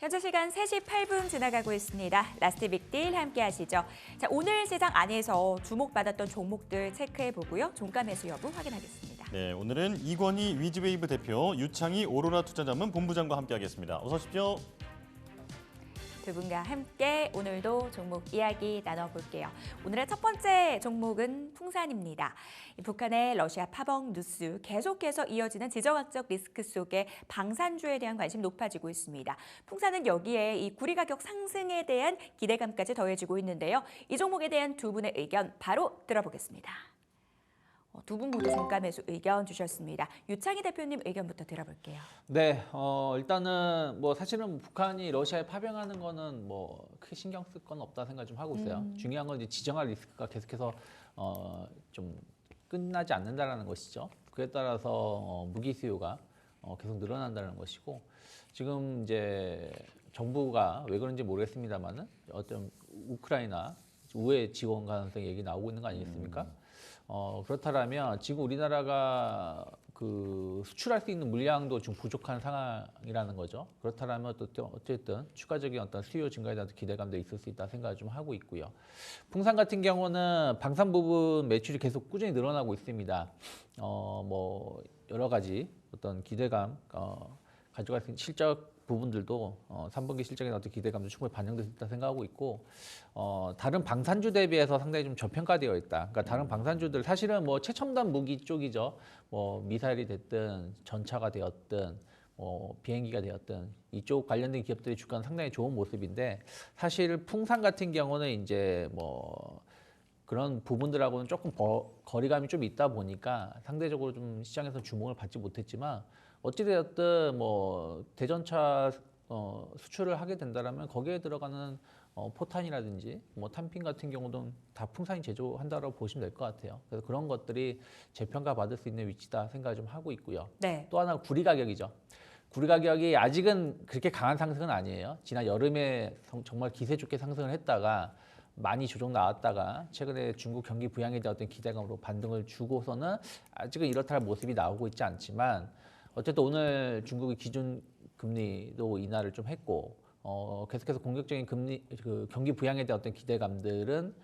현재 시간 3시 8분 지나가고 있습니다. 라스트 빅딜 함께 하시죠. 자, 오늘 시장 안에서 주목받았던 종목들 체크해 보고요. 종가 매수 여부 확인하겠습니다. 네, 오늘은 이권희 위즈웨이브 대표, 유창희 오로라 투자자문 본부장과 함께하겠습니다. 어서 오십시오. 두 분과 함께 오늘도 종목 이야기 나눠볼게요. 오늘의 첫 번째 종목은 풍산입니다. 북한의 러시아 파병 뉴스 계속해서 이어지는 지정학적 리스크 속에 방산주에 대한 관심 높아지고 있습니다. 풍산은 여기에 이 구리 가격 상승에 대한 기대감까지 더해지고 있는데요. 이 종목에 대한 두 분의 의견 바로 들어보겠습니다. 두 분 모두 종가 매수 의견 주셨습니다. 유창희 대표님 의견부터 들어볼게요. 네, 일단은 뭐 사실은 북한이 러시아에 파병하는 거는 뭐 크게 신경 쓸 건 없다 생각 좀 하고 있어요. 중요한 건 이제 지정학 리스크가 계속해서 좀 끝나지 않는다라는 것이죠. 그에 따라서 무기 수요가 계속 늘어난다는 것이고, 지금 이제 정부가 왜 그런지 모르겠습니다만은 어떤 우크라이나 우회 지원 가능성 얘기 나오고 있는 거 아니겠습니까? 그렇다면 지금 우리나라가 그 수출할 수 있는 물량도 좀 부족한 상황이라는 거죠. 그렇다면 어쨌든 추가적인 어떤 수요 증가에 대한 기대감도 있을 수 있다 생각을 좀 하고 있고요. 풍산 같은 경우는 방산 부분 매출이 계속 꾸준히 늘어나고 있습니다. 뭐 여러 가지 어떤 기대감 가져갈 수 있는 실적 부분들도 3분기 실적에 어떤 기대감도 충분히 반영될 수 있다 생각하고 있고, 다른 방산주 대비해서 상당히 좀 저평가되어 있다. 그러니까 다른 방산주들 사실은 뭐 최첨단 무기 쪽이죠. 뭐 미사일이 됐든 전차가 되었든 뭐 비행기가 되었든 이쪽 관련된 기업들의 주가는 상당히 좋은 모습인데, 사실 풍산 같은 경우는 이제 뭐 그런 부분들하고는 조금 거리감이 좀 있다 보니까 상대적으로 좀 시장에서 주목을 받지 못했지만, 어찌되었든 뭐 대전차 수출을 하게 된다면 거기에 들어가는 포탄이라든지 뭐 탄핀 같은 경우도 다 풍산이 제조한다고 보시면 될 것 같아요. 그래서 그런 것들이 재평가 받을 수 있는 위치다 생각을 좀 하고 있고요. 네. 또 하나 구리 가격이죠. 구리 가격이 아직은 그렇게 강한 상승은 아니에요. 지난 여름에 정말 기세 좋게 상승을 했다가 많이 조정 나왔다가 최근에 중국 경기 부양에 대한 어떤 기대감으로 반등을 주고서는 아직은 이렇다 할 모습이 나오고 있지 않지만, 어쨌든 오늘 중국의 기준 금리도 인하를 좀 했고, 계속해서 공격적인 경기 부양에 대한 어떤 기대감들은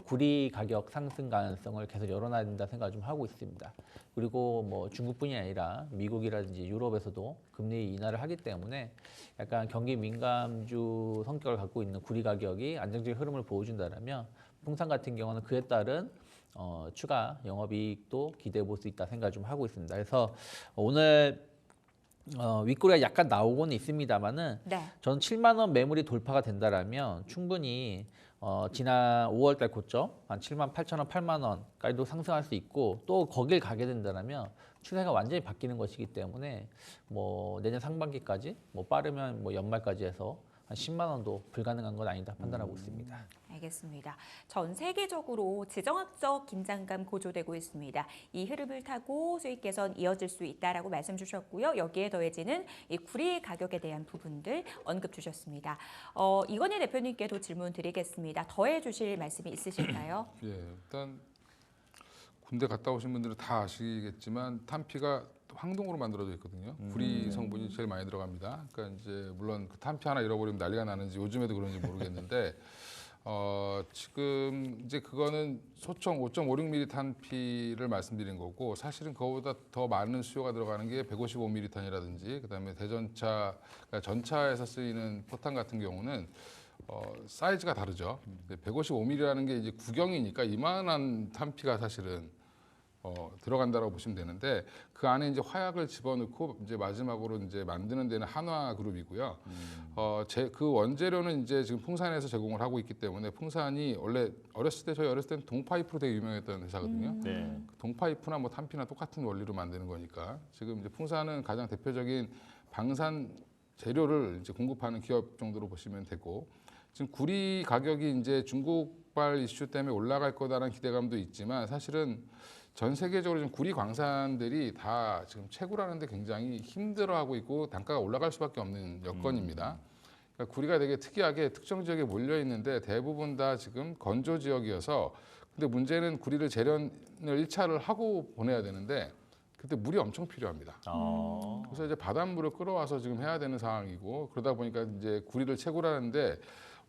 구리 가격 상승 가능성을 계속 열어놔야 된다 생각을 좀 하고 있습니다. 그리고 뭐 중국뿐이 아니라 미국이라든지 유럽에서도 금리 인하를 하기 때문에 약간 경기 민감주 성격을 갖고 있는 구리 가격이 안정적인 흐름을 보여준다면, 풍산 같은 경우는 그에 따른 추가 영업이익도 기대해 볼 수 있다 생각을 좀 하고 있습니다. 그래서 오늘 윗꼬리가 약간 나오고는 있습니다만은, 네. 저는 7만 원 매물이 돌파가 된다라면 충분히 지난 5월달 고점 한 7만 8천 원, 8만 원까지도 상승할 수 있고, 또 거길 가게 된다라면 추세가 완전히 바뀌는 것이기 때문에 뭐 내년 상반기까지 뭐 빠르면 뭐 연말까지 해서 한 10만 원도 불가능한 건 아니다 판단하고 있습니다. 알겠습니다. 전 세계적으로 지정학적 긴장감 고조되고 있습니다. 이 흐름을 타고 수익 개선 이어질 수 있다라고 말씀 주셨고요. 여기에 더해지는 이 구리 가격에 대한 부분들 언급 주셨습니다. 이건희 대표님께도 질문 드리겠습니다. 더해 주실 말씀이 있으실까요? 예, 일단 군대 갔다 오신 분들은 다 아시겠지만 탄피가 황동으로 만들어져 있거든요. 구리 성분이 제일 많이 들어갑니다. 그러니까 이제 물론 그 탄피 하나 잃어버리면 난리가 나는지 요즘에도 그런지 모르겠는데, 지금 이제 그거는 소총 5.56mm 탄피를 말씀드린 거고, 사실은 그거보다 더 많은 수요가 들어가는 게 155mm 탄이라든지, 그다음에 대전차, 그러니까 전차에서 쓰이는 포탄 같은 경우는 사이즈가 다르죠. 155mm라는 게 이제 구경이니까 이만한 탄피가 사실은 들어간다라고 보시면 되는데, 그 안에 이제 화약을 집어넣고 이제 마지막으로 이제 만드는 데는 한화 그룹이고요. 그 원재료는 이제 지금 풍산에서 제공을 하고 있기 때문에, 풍산이 원래 저희 어렸을 때는 동파이프로 되게 유명했던 회사거든요. 네. 동파이프나 뭐 탄피나 똑같은 원리로 만드는 거니까, 지금 이제 풍산은 가장 대표적인 방산 재료를 이제 공급하는 기업 정도로 보시면 되고, 지금 구리 가격이 이제 중국발 이슈 때문에 올라갈 거다라는 기대감도 있지만, 사실은 전 세계적으로 지금 구리 광산들이 다 지금 채굴하는데 굉장히 힘들어하고 있고 단가가 올라갈 수밖에 없는 여건입니다. 그러니까 구리가 되게 특이하게 특정 지역에 몰려 있는데 대부분 다 지금 건조 지역이어서, 근데 문제는 구리를 재련을 1차를 하고 보내야 되는데 그때 물이 엄청 필요합니다. 그래서 이제 바닷물을 끌어와서 지금 해야 되는 상황이고 그러다 보니까 이제 구리를 채굴하는데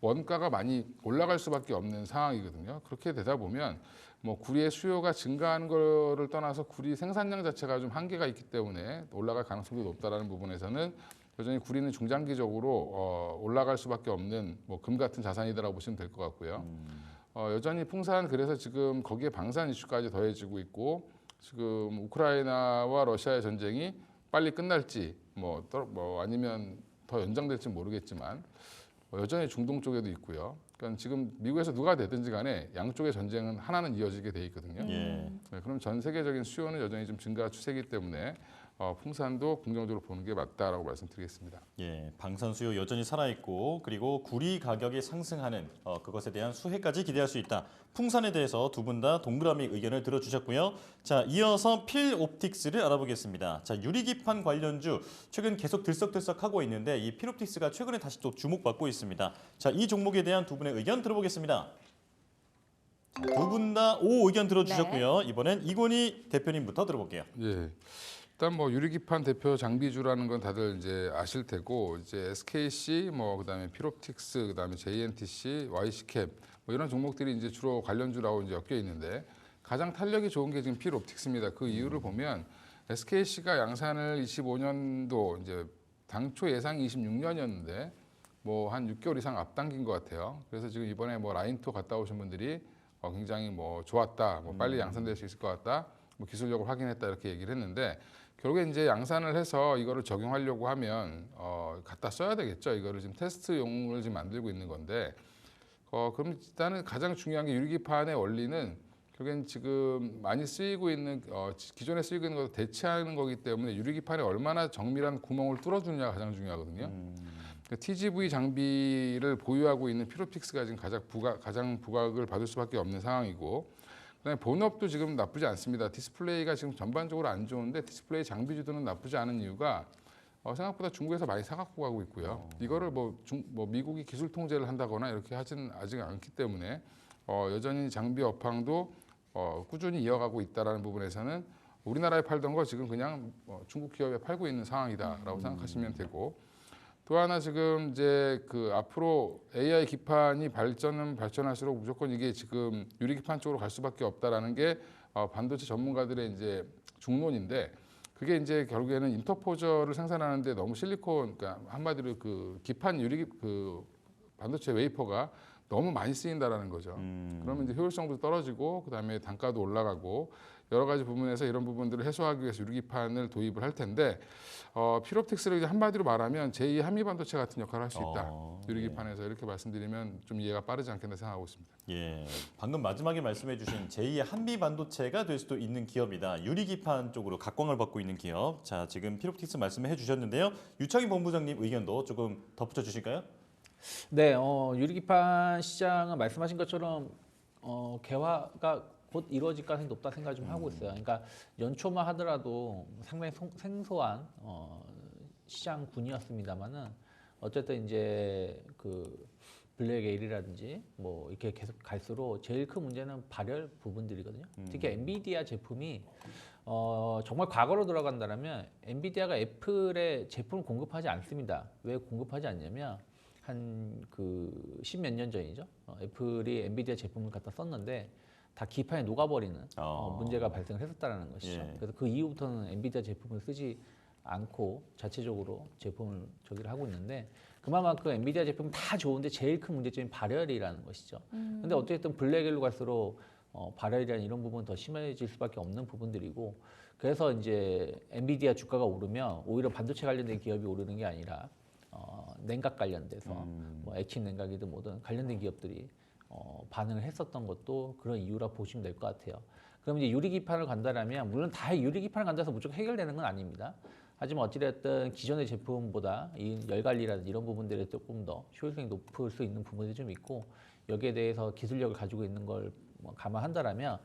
원가가 많이 올라갈 수밖에 없는 상황이거든요. 그렇게 되다 보면 뭐 구리의 수요가 증가하는 거를 떠나서 구리 생산량 자체가 좀 한계가 있기 때문에 올라갈 가능성도 높다라는 부분에서는 여전히 구리는 중장기적으로 올라갈 수밖에 없는 뭐 금 같은 자산이다라고 보시면 될 것 같고요. 여전히 풍산 그래서 지금 거기에 방산 이슈까지 더해지고 있고 지금 우크라이나와 러시아의 전쟁이 빨리 끝날지 뭐 아니면 더 연장될지 모르겠지만 여전히 중동 쪽에도 있고요. 그러니까 지금 미국에서 누가 되든지 간에 양쪽의 전쟁은 하나는 이어지게 돼 있거든요. 예. 네, 그럼 전 세계적인 수요는 여전히 좀 증가 추세이기 때문에 풍산도 긍정적으로 보는 게 맞다라고 말씀드리겠습니다. 예, 방산 수요 여전히 살아있고 그리고 구리 가격이 상승하는 그것에 대한 수혜까지 기대할 수 있다. 풍산에 대해서 두 분 다 동그라미 의견을 들어주셨고요. 자, 이어서 필옵틱스를 알아보겠습니다. 자, 유리기판 관련주 최근 계속 들썩들썩하고 있는데 이 필옵틱스가 최근에 다시 또 주목받고 있습니다. 자, 이 종목에 대한 두 분의 의견 들어보겠습니다. 두 분 다 O 의견 들어주셨고요. 이번엔 이건희 대표님부터 들어볼게요. 예. 일단 뭐 유리기판 대표 장비주라는 건 다들 이제 아실 테고 이제 SKC 뭐 그다음에 필옵틱스 그다음에 JNTC, YC캡 뭐 이런 종목들이 이제 주로 관련주라고 이제 엮여 있는데 가장 탄력이 좋은 게 지금 필옵틱스입니다. 그 이유를 보면 SKC가 양산을 25년도 이제 당초 예상이 26년이었는데 뭐 한 6개월 이상 앞당긴 것 같아요. 그래서 지금 이번에 뭐 라인토 갔다 오신 분들이 굉장히 뭐 좋았다, 뭐 빨리 양산될 수 있을 것 같다, 뭐 기술력을 확인했다 이렇게 얘기를 했는데. 결국에 이제 양산을 해서 이거를 적용하려고 하면 갖다 써야 되겠죠. 이거를 지금 테스트용을 지금 만들고 있는 건데 그럼 일단은 가장 중요한 게 유리기판의 원리는 결국엔 지금 많이 쓰이고 있는 기존에 쓰이고 있는 것을 대체하는 거기 때문에 유리기판에 얼마나 정밀한 구멍을 뚫어주느냐가 가장 중요하거든요. 그러니까 TGV 장비를 보유하고 있는 필옵틱스가 지금 가장 부각을 받을 수밖에 없는 상황이고 그다음에 본업도 지금 나쁘지 않습니다. 디스플레이가 지금 전반적으로 안 좋은데 디스플레이 장비주들은 나쁘지 않은 이유가 생각보다 중국에서 많이 사갖고 가고 있고요. 이거를 뭐 미국이 기술 통제를 한다거나 이렇게 하지는 아직 않기 때문에 여전히 장비 업황도 꾸준히 이어가고 있다라는 부분에서는 우리나라에 팔던 거 지금 그냥 중국 기업에 팔고 있는 상황이다라고 생각하시면 되고 또 하나 지금 이제 그 앞으로 AI 기판이 발전할수록 무조건 이게 지금 유리 기판 쪽으로 갈 수밖에 없다라는 게 반도체 전문가들의 이제 중론인데 그게 이제 결국에는 인터포저를 생산하는데 너무 실리콘 그러니까 한마디로 그 기판 그 반도체 웨이퍼가 너무 많이 쓰인다라는 거죠. 그러면 이제 효율성도 떨어지고 그다음에 단가도 올라가고 여러 가지 부분에서 이런 부분들을 해소하기 위해서 유리기판을 도입을 할 텐데 필옵틱스를 이제 한마디로 말하면 제2 한미반도체 같은 역할을 할 수 있다. 유리기판에서 이렇게 말씀드리면 좀 이해가 빠르지 않겠나 생각하고 있습니다. 예, 방금 마지막에 말씀해주신 제2의 한미반도체가 될 수도 있는 기업이다. 유리기판 쪽으로 각광을 받고 있는 기업. 자, 지금 필옵틱스 말씀해 주셨는데요. 유창희 본부장님 의견도 조금 덧붙여 주실까요? 네, 유리기판 시장은 말씀하신 것처럼 개화가 곧 이루어질 가능성이 높다 생각 좀 하고 있어요. 그러니까 연초만 하더라도 상당히 생소한 시장군이었습니다만은 어쨌든 이제 그 블랙에일이라든지 뭐 이렇게 계속 갈수록 제일 큰 문제는 발열 부분들이거든요. 특히 엔비디아 제품이 정말 과거로 돌아간다면 엔비디아가 애플에 제품을 공급하지 않습니다. 왜 공급하지 않냐면 한 그 10몇 년 전이죠. 애플이 엔비디아 제품을 갖다 썼는데 다 기판에 녹아버리는 문제가 발생을 했었다는 것이죠. 예. 그래서 그 이후부터는 엔비디아 제품을 쓰지 않고 자체적으로 제품을 저기를 하고 있는데 그만큼 엔비디아 제품은 다 좋은데 제일 큰 문제점이 발열이라는 것이죠. 근데 어쨌든 블랙엘로 갈수록 발열이라는 이런 부분은 더 심해질 수밖에 없는 부분들이고 그래서 이제 엔비디아 주가가 오르면 오히려 반도체 관련된 기업이 오르는 게 아니라 냉각 관련돼서 뭐 액침 냉각이든 뭐든 관련된 기업들이 반응을 했었던 것도 그런 이유라 보시면 될 것 같아요. 그럼 이제 유리기판을 간다라면 물론 다 유리기판을 간다서 무조건 해결되는 건 아닙니다. 하지만 어찌됐든 기존의 제품보다 이 열관리라든지 이런 부분들에 조금 더 효율성이 높을 수 있는 부분이 좀 있고 여기에 대해서 기술력을 가지고 있는 걸 감안한다라면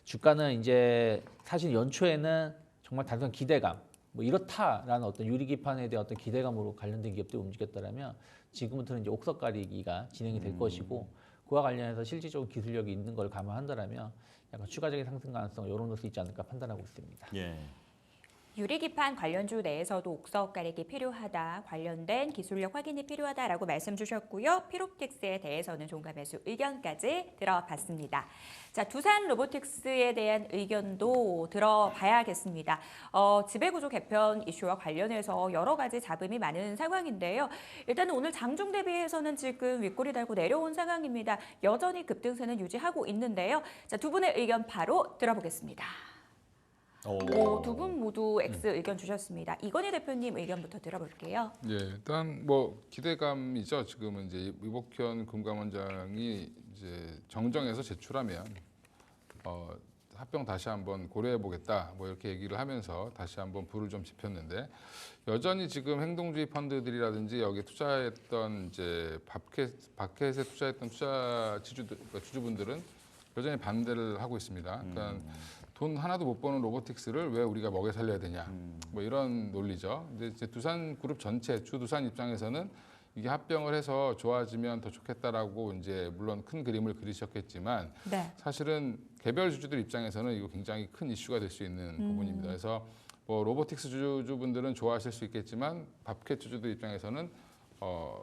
주가는 이제 사실 연초에는 정말 단순한 기대감 뭐 이렇다라는 어떤 유리기판에 대한 어떤 기대감으로 관련된 기업들이 움직였다라면 지금부터는 이제 옥석 가리기가 진행이 될 것이고 그와 관련해서 실질적으로 기술력이 있는 걸 감안한다라면 약간 추가적인 상승 가능성 요런 것이 있지 않을까 판단하고 있습니다. 예. 유리기판 관련주 내에서도 옥석 가력이 필요하다, 관련된 기술력 확인이 필요하다라고 말씀 주셨고요. 필옵틱스에 대해서는 종가 매수 의견까지 들어봤습니다. 자, 두산 로보틱스에 대한 의견도 들어봐야겠습니다. 지배구조 개편 이슈와 관련해서 여러 가지 잡음이 많은 상황인데요. 일단은 오늘 장중 대비해서는 지금 윗골이 달고 내려온 상황입니다. 여전히 급등세는 유지하고 있는데요. 자, 두 분의 의견 바로 들어보겠습니다. 두 분 모두 X 의견 주셨습니다. 이건희 대표님 의견부터 들어볼게요. 예, 일단 뭐 기대감이죠. 지금은 이제 이복현 금감원장이 이제 정정해서 제출하면 합병 다시 한번 고려해 보겠다. 뭐 이렇게 얘기를 하면서 다시 한번 불을 좀 지폈는데 여전히 지금 행동주의 펀드들이라든지 여기 투자했던 이제 바켓에 투자했던 주주분들은 여전히 반대를 하고 있습니다. 그러니까 돈 하나도 못 버는 로보틱스를 왜 우리가 먹여 살려야 되냐, 뭐 이런 논리죠. 근데 이제 두산 그룹 전체 주두산 입장에서는 이게 합병을 해서 좋아지면 더 좋겠다라고 이제 물론 큰 그림을 그리셨겠지만 네. 사실은 개별 주주들 입장에서는 이거 굉장히 큰 이슈가 될 수 있는 부분입니다. 그래서 뭐 로보틱스 주주분들은 좋아하실 수 있겠지만 밥캣 주주들 입장에서는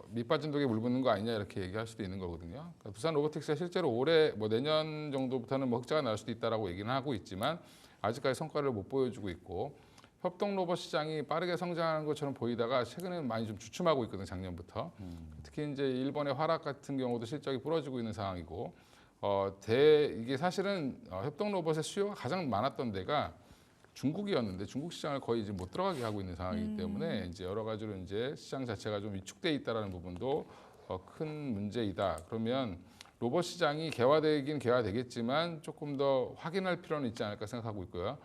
밑빠진 독에 물 붓는 거 아니냐 이렇게 얘기할 수도 있는 거거든요. 그러니까 두산 로보틱스가 실제로 올해 뭐 내년 정도부터는 뭐 흑자가 날 수도 있다라고 얘기는 하고 있지만 아직까지 성과를 못 보여주고 있고 협동 로봇 시장이 빠르게 성장하는 것처럼 보이다가 최근에는 많이 좀 주춤하고 있거든요. 작년부터. 특히 이제 일본의 화락 같은 경우도 실적이 부러지고 있는 상황이고 이게 사실은 협동 로봇의 수요가 가장 많았던 데가 중국이었는데 중국 시장을 거의 이제 못 들어가게 하고 있는 상황이기 때문에 이제 여러 가지로 이제 시장 자체가 좀 위축돼 있다라는 부분도 큰 문제이다. 그러면 로봇 시장이 개화되긴 개화되겠지만 조금 더 확인할 필요는 있지 않을까 생각하고 있고요.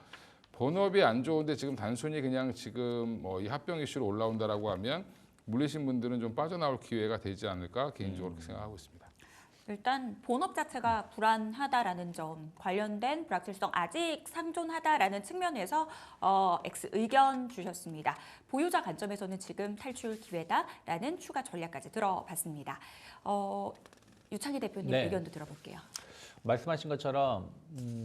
본업이 안 좋은데 지금 단순히 그냥 지금 이 합병 이슈로 올라온다라고 하면 물리신 분들은 좀 빠져나올 기회가 되지 않을까 개인적으로 그렇게 생각하고 있습니다. 일단 본업 자체가 불안하다라는 점, 관련된 불확실성 아직 상존하다라는 측면에서 X 의견 주셨습니다. 보유자 관점에서는 지금 탈출 기회다라는 추가 전략까지 들어봤습니다. 유창희 대표님 네. 의견도 들어볼게요. 말씀하신 것처럼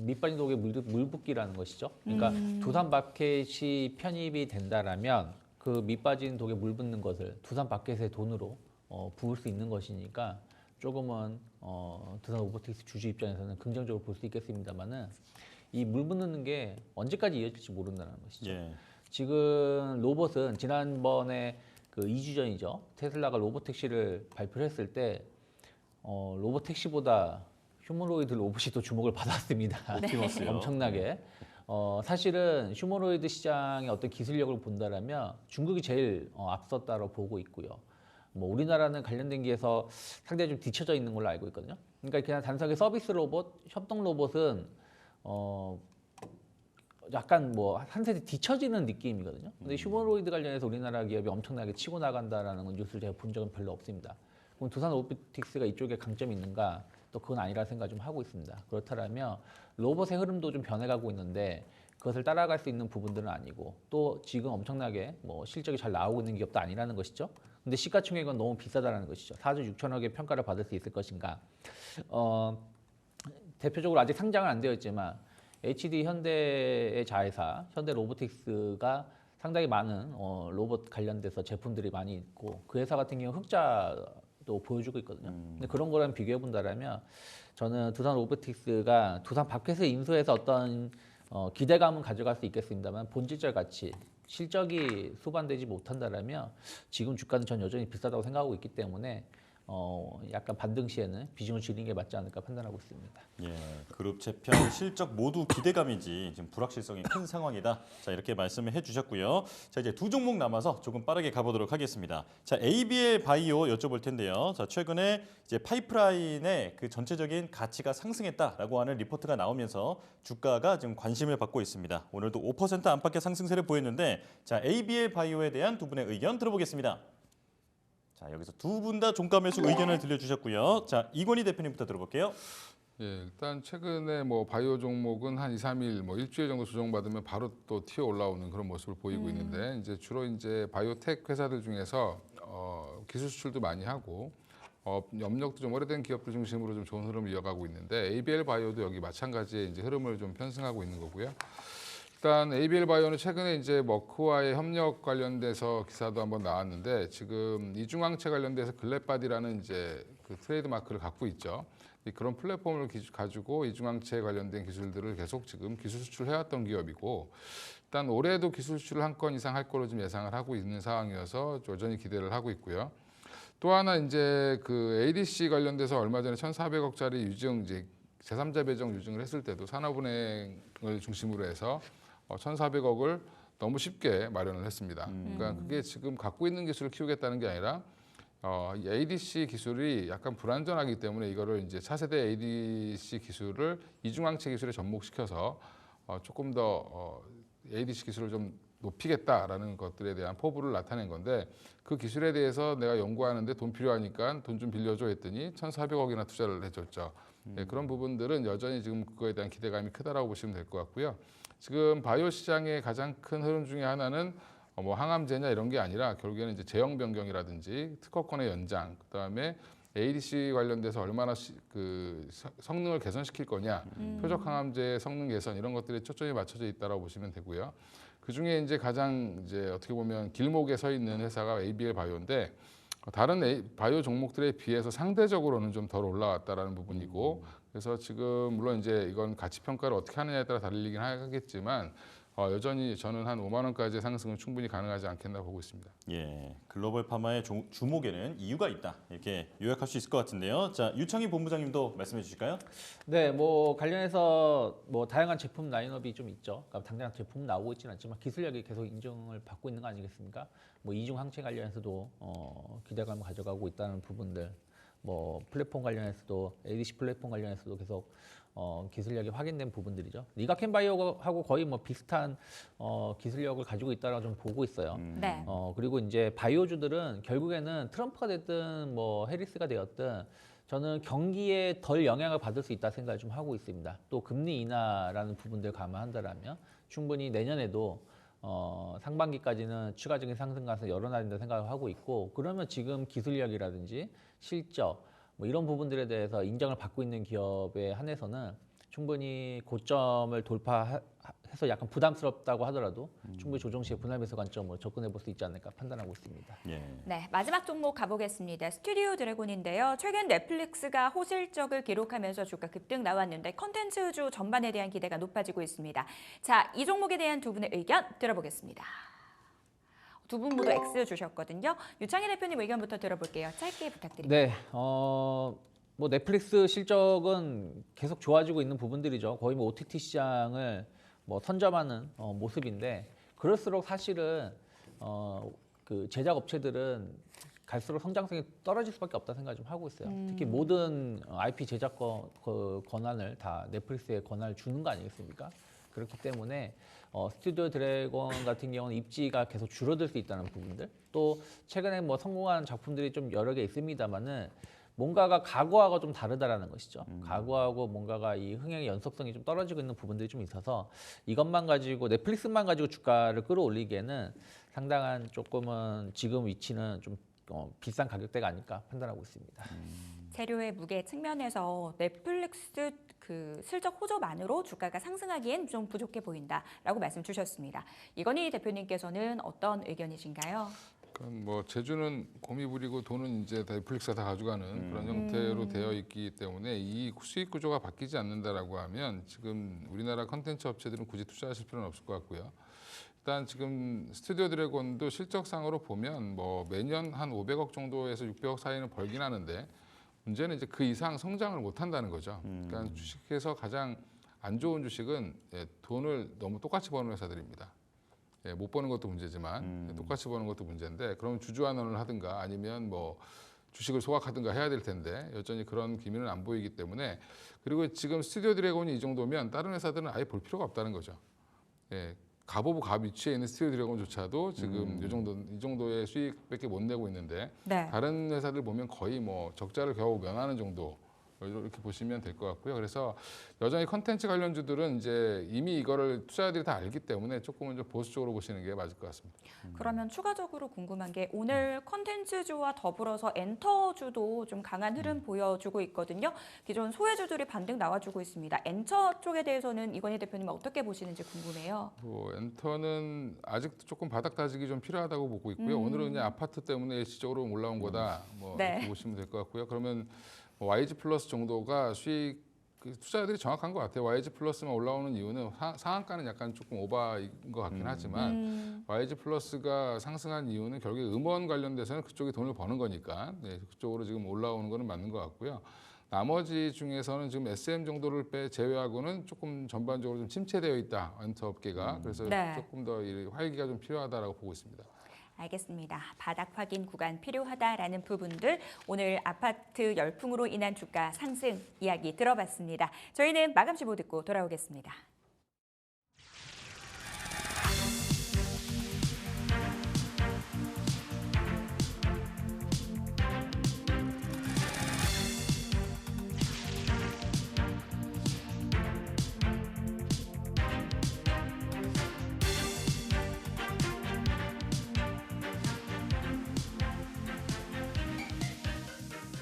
밑빠진 독에 물붓기라는 것이죠. 그러니까 두산 바켓이 편입이 된다라면 그 밑빠진 독에 물 붓는 것을 두산 바켓의 돈으로 부을 수 있는 것이니까 조금은 두산 로보틱스 주주 입장에서는 긍정적으로 볼 수 있겠습니다만은 이 물 붓는 게 언제까지 이어질지 모른다는 것이죠. 예. 지금 로봇은 지난번에 그 2주 전이죠. 테슬라가 로봇택시를 발표를 했을 때 로봇택시보다 휴머노이드 로봇이 더 주목을 받았습니다. 옵티머스요. 엄청나게. 사실은 휴머노이드 시장의 어떤 기술력을 본다라면 중국이 제일 앞섰다고 보고 있고요. 뭐 우리나라는 관련된 기에서 상당히 좀 뒤쳐져 있는 걸로 알고 있거든요. 그러니까 그냥 단순하게 서비스 로봇, 협동 로봇은 약간 뭐 한 세대 뒤처지는 느낌이거든요. 근데 휴머노이드 관련해서 우리나라 기업이 엄청나게 치고 나간다라는 건 뉴스를 제가 본 적은 별로 없습니다. 그럼 두산 로보틱스가 이쪽에 강점이 있는가? 또 그건 아니라 생각 좀 하고 있습니다. 그렇다면 로봇의 흐름도 좀 변해가고 있는데 그것을 따라갈 수 있는 부분들은 아니고 또 지금 엄청나게 뭐 실적이 잘 나오고 있는 기업도 아니라는 것이죠. 근데 시가총액은 너무 비싸다라는 것이죠. 4조 6천억의 평가를 받을 수 있을 것인가? 대표적으로 아직 상장은 안 되어 있지만 HD 현대의 자회사 현대 로보틱스가 상당히 많은 로봇 관련돼서 제품들이 많이 있고 그 회사 같은 경우 흑자도 보여주고 있거든요. 근데 그런 거랑 비교해 본다라면 저는 두산 로보틱스가 두산 바켓을 인수해서 어떤 기대감은 가져갈 수 있겠습니다만 본질적 가치 실적이 수반되지 못한다라면 지금 주가는 전 여전히 비싸다고 생각하고 있기 때문에 약간 반등 시에는 비중을 줄이는 게 맞지 않을까 판단하고 있습니다. 예, 그룹 재편 실적 모두 기대감이지 지금 불확실성이 큰 상황이다. 자, 이렇게 말씀을 해주셨고요. 자, 이제 두 종목 남아서 조금 빠르게 가보도록 하겠습니다. 자, ABL 바이오 여쭤볼 텐데요. 자, 최근에 이제 파이프라인의 그 전체적인 가치가 상승했다라고 하는 리포트가 나오면서 주가가 지금 관심을 받고 있습니다. 오늘도 5% 안팎의 상승세를 보였는데, 자, ABL 바이오에 대한 두 분의 의견 들어보겠습니다. 자, 여기서 두 분 다 종가 매수 의견을 들려주셨고요. 자, 이건희 대표님부터 들어볼게요. 예, 일단 최근에 뭐 바이오 종목은 한 2, 3일 뭐 일주일 정도 조정받으면 바로 또 튀어 올라오는 그런 모습을 보이고 있는데 이제 주로 이제 바이오텍 회사들 중에서 기술 수출도 많이 하고 업력도 좀 오래된 기업들 중심으로 좀 좋은 흐름을 이어가고 있는데 ABL 바이오도 여기 마찬가지의 이제 흐름을 좀 편승하고 있는 거고요. 일단 ABL 바이오는 최근에 이제 머크와의 협력 관련돼서 기사도 한번 나왔는데 지금 이중항체 관련돼서 글랩바디라는 이제 그 트레이드 마크를 갖고 있죠. 그런 플랫폼을 가지고 이중항체 관련된 기술들을 계속 지금 기술 수출해왔던 기업이고 일단 올해도 기술 수출을 한 건 이상 할 걸로 좀 예상을 하고 있는 상황이어서 여전히 기대를 하고 있고요. 또 하나 이제 그 ADC 관련돼서 얼마 전에 1,400억짜리 유증 이제 제3자 배정 유증을 했을 때도 산업은행을 중심으로 해서 1,400억을 너무 쉽게 마련을 했습니다. 그러니까 그게 지금 갖고 있는 기술을 키우겠다는 게 아니라 이 ADC 기술이 약간 불안전하기 때문에 이거를 이제 차세대 ADC 기술을 이중항체 기술에 접목시켜서 조금 더 ADC 기술을 좀 높이겠다라는 것들에 대한 포부를 나타낸 건데 그 기술에 대해서 내가 연구하는데 돈 필요하니까 돈 좀 빌려줘 했더니 1,400억이나 투자를 해줬죠. 네, 그런 부분들은 여전히 지금 그거에 대한 기대감이 크다라고 보시면 될 것 같고요. 지금 바이오 시장의 가장 큰 흐름 중에 하나는 뭐 항암제냐 이런 게 아니라 결국에는 이제 제형 변경이라든지 특허권의 연장, 그다음에 ADC 관련돼서 얼마나 그 성능을 개선시킬 거냐, 표적 항암제의 성능 개선 이런 것들에 초점이 맞춰져 있다라고 보시면 되고요. 그 중에 이제 가장 이제 어떻게 보면 길목에 서 있는 회사가 ABL 바이오인데 다른 바이오 종목들에 비해서 상대적으로는 좀 덜 올라왔다라는 부분이고 그래서 지금 물론 이제 이건 가치 평가를 어떻게 하느냐에 따라 다르긴 하겠지만 여전히 저는 한 5만 원까지의 상승은 충분히 가능하지 않겠나 보고 있습니다. 예, 글로벌 파마의 주목에는 이유가 있다. 이렇게 요약할 수 있을 것 같은데요. 자, 유창희 본부장님도 말씀해 주실까요? 네, 뭐 관련해서 뭐 다양한 제품 라인업이 좀 있죠. 그러니까 당장 제품 나오고 있지는 않지만 기술력이 계속 인정을 받고 있는 거 아니겠습니까? 뭐 이중 항체 관련해서도 기대감을 가져가고 있다는 부분들, 뭐 플랫폼 관련해서도 ADC 플랫폼 관련해서도 계속 기술력이 확인된 부분들이죠. 리가켄 바이오하고 거의 뭐 비슷한 기술력을 가지고 있다라고 좀 보고 있어요. 네. 그리고 이제 바이오주들은 결국에는 트럼프가 됐든 뭐 해리스가 되었든 저는 경기에 덜 영향을 받을 수 있다 생각을 좀 하고 있습니다. 또 금리 인하라는 부분들 감안한다라면 충분히 내년에도 상반기까지는 추가적인 상승 가능성이 열어나린다 생각을 하고 있고 그러면 지금 기술력이라든지 실적 뭐 이런 부분들에 대해서 인정을 받고 있는 기업에 한해서는 충분히 고점을 돌파해서 약간 부담스럽다고 하더라도 충분히 조정 시에 분할 매수 관점으로 접근해 볼 수 있지 않을까 판단하고 있습니다. 예. 네, 마지막 종목 가보겠습니다. 스튜디오 드래곤인데요. 최근 넷플릭스가 호실적을 기록하면서 주가 급등 나왔는데 컨텐츠주 전반에 대한 기대가 높아지고 있습니다. 자, 이 종목에 대한 두 분의 의견 들어보겠습니다. 두 분 모두 X 주셨거든요. 유창희 대표님 의견부터 들어볼게요. 짧게 부탁드립니다. 네, 뭐 넷플릭스 실적은 계속 좋아지고 있는 부분들이죠. 거의 뭐 OTT 시장을 뭐 선점하는 모습인데 그럴수록 사실은 그 제작 업체들은 갈수록 성장성이 떨어질 수밖에 없다 생각 좀 하고 있어요. 특히 모든 IP 제작 권한을 다 넷플릭스에 권한을 주는 거 아니겠습니까? 그렇기 때문에 스튜디오 드래곤 같은 경우는 입지가 계속 줄어들 수 있다는 부분들 또 최근에 뭐 성공한 작품들이 좀 여러 개 있습니다만은 뭔가가 과거하고 좀 다르다라는 것이죠. 과거하고 뭔가가 이 흥행의 연속성이 좀 떨어지고 있는 부분들이 좀 있어서 이것만 가지고 넷플릭스만 가지고 주가를 끌어올리기에는 상당한 조금은 지금 위치는 좀 비싼 가격대가 아닐까 판단하고 있습니다. 재료의 무게 측면에서 넷플릭스 그 실적 호조만으로 주가가 상승하기엔 좀 부족해 보인다라고 말씀 주셨습니다. 이건희 대표님께서는 어떤 의견이신가요? 뭐 제주는 곰이 부리고 돈은 이제 넷플릭스가 다 가져가는 그런 형태로 되어 있기 때문에 이 수익 구조가 바뀌지 않는다라고 하면 지금 우리나라 컨텐츠 업체들은 굳이 투자하실 필요는 없을 것 같고요. 일단 지금 스튜디오 드래곤도 실적상으로 보면 뭐 매년 한 500억 정도에서 600억 사이는 벌긴 하는데 문제는 이제 그 이상 성장을 못 한다는 거죠. 그러니까 주식에서 가장 안 좋은 주식은 돈을 너무 똑같이 버는 회사들입니다. 못 버는 것도 문제지만 똑같이 버는 것도 문제인데 그럼 주주환원을 하든가 아니면 뭐 주식을 소각하든가 해야 될 텐데 여전히 그런 기미는 안 보이기 때문에 그리고 지금 스튜디오 드래곤이 이 정도면 다른 회사들은 아예 볼 필요가 없다는 거죠. 갑 오브 갑 위치에 있는 스튜디오 드래곤조차도 지금 이 정도의 수익밖에 못 내고 있는데 네. 다른 회사들 보면 거의 뭐 적자를 겨우 면하는 정도 이렇게 보시면 될 것 같고요. 그래서 여전히 컨텐츠 관련주들은 이제 이미 이거를 투자자들이 다 알기 때문에 조금은 좀 보수적으로 보시는 게 맞을 것 같습니다. 그러면 추가적으로 궁금한 게 오늘 컨텐츠주와 더불어서 엔터주도 좀 강한 흐름 보여주고 있거든요. 기존 소외주들이 반등 나와주고 있습니다. 엔터 쪽에 대해서는 이건희 대표님 어떻게 보시는지 궁금해요. 엔터는 아직도 조금 바닥 다지기 좀 필요하다고 보고 있고요. 오늘은 그냥 아파트 때문에 일시적으로 올라온 거다. 뭐 네. 이렇게 보시면 될 것 같고요. 그러면 YG 플러스 정도가 수익 투자자들이 정확한 것 같아요. YG 플러스만 올라오는 이유는 상한가는 약간 조금 오버인 것 같긴 하지만 YG 플러스가 상승한 이유는 결국에 음원 관련돼서는 그쪽이 돈을 버는 거니까 네, 그쪽으로 지금 올라오는 거는 맞는 것 같고요. 나머지 중에서는 지금 SM 정도를 제외하고는 조금 전반적으로 좀 침체되어 있다. 엔터 업계가. 그래서 네. 조금 더 활기가 좀 필요하다라고 보고 있습니다. 알겠습니다. 바닥 확인 구간 필요하다라는 부분들 오늘 아파트 열풍으로 인한 주가 상승 이야기 들어봤습니다. 저희는 마감 시보 듣고 돌아오겠습니다.